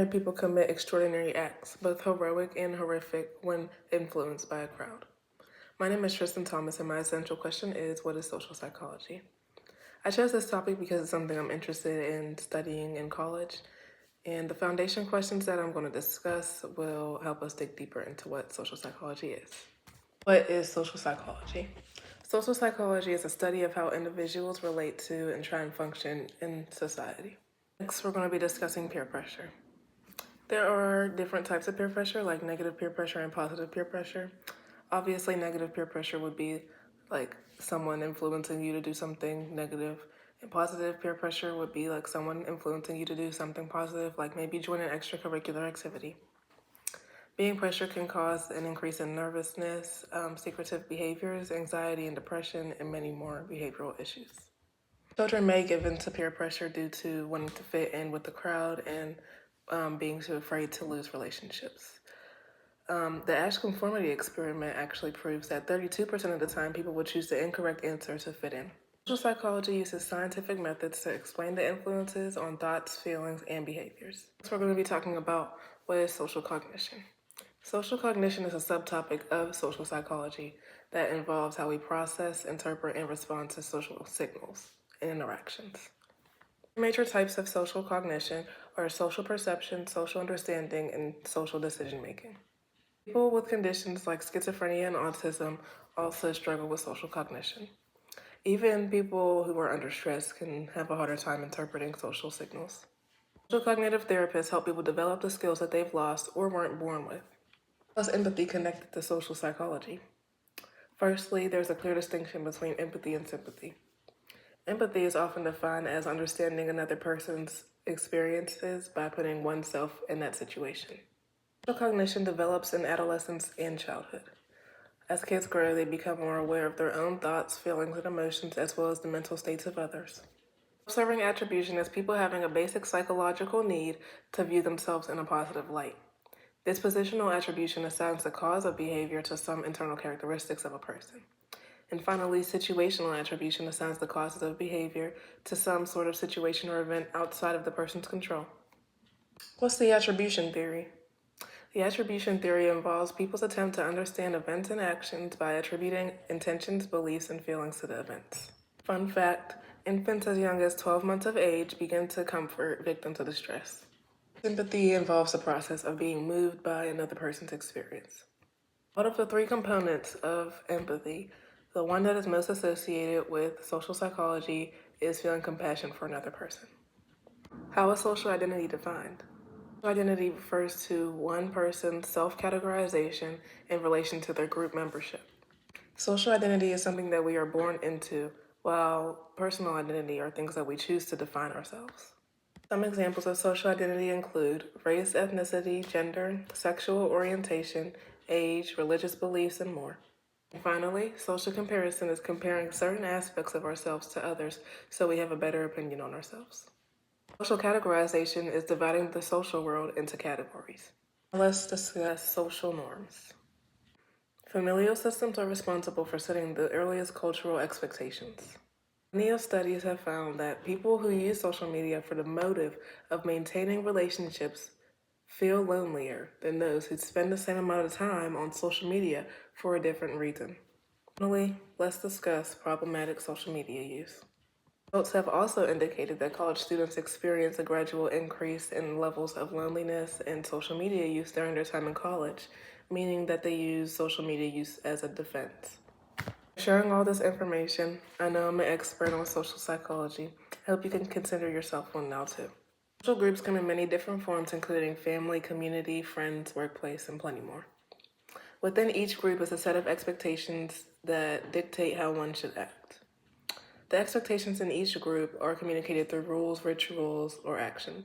Extraordinary people commit extraordinary acts, both heroic and horrific, when influenced by a crowd. My name is Tristan Thomas, and my essential question is, what is social psychology? I chose this topic because it's something I'm interested in studying in college, and the foundation questions that I'm going to discuss will help us dig deeper into what social psychology is. What is social psychology? Social psychology is a study of how individuals relate to and try and function in society. Next, we're going to be discussing peer pressure. There are different types of peer pressure, like negative peer pressure and positive peer pressure. Obviously, negative peer pressure would be like someone influencing you to do something negative, and positive peer pressure would be like someone influencing you to do something positive, like maybe join an extracurricular activity. Being pressured can cause an increase in nervousness, secretive behaviors, anxiety and depression, and many more behavioral issues. Children may give in to peer pressure due to wanting to fit in with the crowd and being too afraid to lose relationships. The Ash conformity experiment actually proves that 32% of the time people would choose the incorrect answer to fit in. Social psychology uses scientific methods to explain the influences on thoughts, feelings, and behaviors. Next, we're going to be talking about what is social cognition. Social cognition is a subtopic of social psychology that involves how we process, interpret, and respond to social signals and interactions. Major types of social cognition are social perception, social understanding, and social decision making. People with conditions like schizophrenia and autism also struggle with social cognition. Even people who are under stress can have a harder time interpreting social signals. Social cognitive therapists help people develop the skills that they've lost or weren't born with. How is empathy connected to social psychology? Firstly, there's a clear distinction between empathy and sympathy. Empathy is often defined as understanding another person's experiences by putting oneself in that situation. Social cognition develops in adolescence and childhood. As kids grow, they become more aware of their own thoughts, feelings, and emotions, as well as the mental states of others. Self-serving attribution is people having a basic psychological need to view themselves in a positive light. Dispositional attribution assigns the cause of behavior to some internal characteristics of a person. And finally, situational attribution assigns the causes of behavior to some sort of situation or event outside of the person's control. What's the attribution theory? The attribution theory involves people's attempt to understand events and actions by attributing intentions, beliefs, and feelings to the events. Fun fact, infants as young as 12 months of age begin to comfort victims of distress. Sympathy involves the process of being moved by another person's experience. Out of the three components of empathy, the one that is most associated with social psychology is feeling compassion for another person. How is social identity defined? Identity refers to one person's self-categorization in relation to their group membership. Social identity is something that we are born into, while personal identity are things that we choose to define ourselves. Some examples of social identity include race, ethnicity, gender, sexual orientation, age, religious beliefs, and more. And finally, social comparison is comparing certain aspects of ourselves to others so we have a better opinion on ourselves. Social categorization is dividing the social world into categories. Let's discuss social norms. Familial systems are responsible for setting the earliest cultural expectations. Many studies have found that people who use social media for the motive of maintaining relationships feel lonelier than those who spend the same amount of time on social media for a different reason. Finally, let's discuss problematic social media use. Results have also indicated that college students experience a gradual increase in levels of loneliness and social media use during their time in college, meaning that they use social media use as a defense. Sharing all this information, I know I'm an expert on social psychology. I hope you can consider yourself one now too. Social groups come in many different forms, including family, community, friends, workplace, and plenty more. Within each group is a set of expectations that dictate how one should act. The expectations in each group are communicated through rules, rituals, or actions.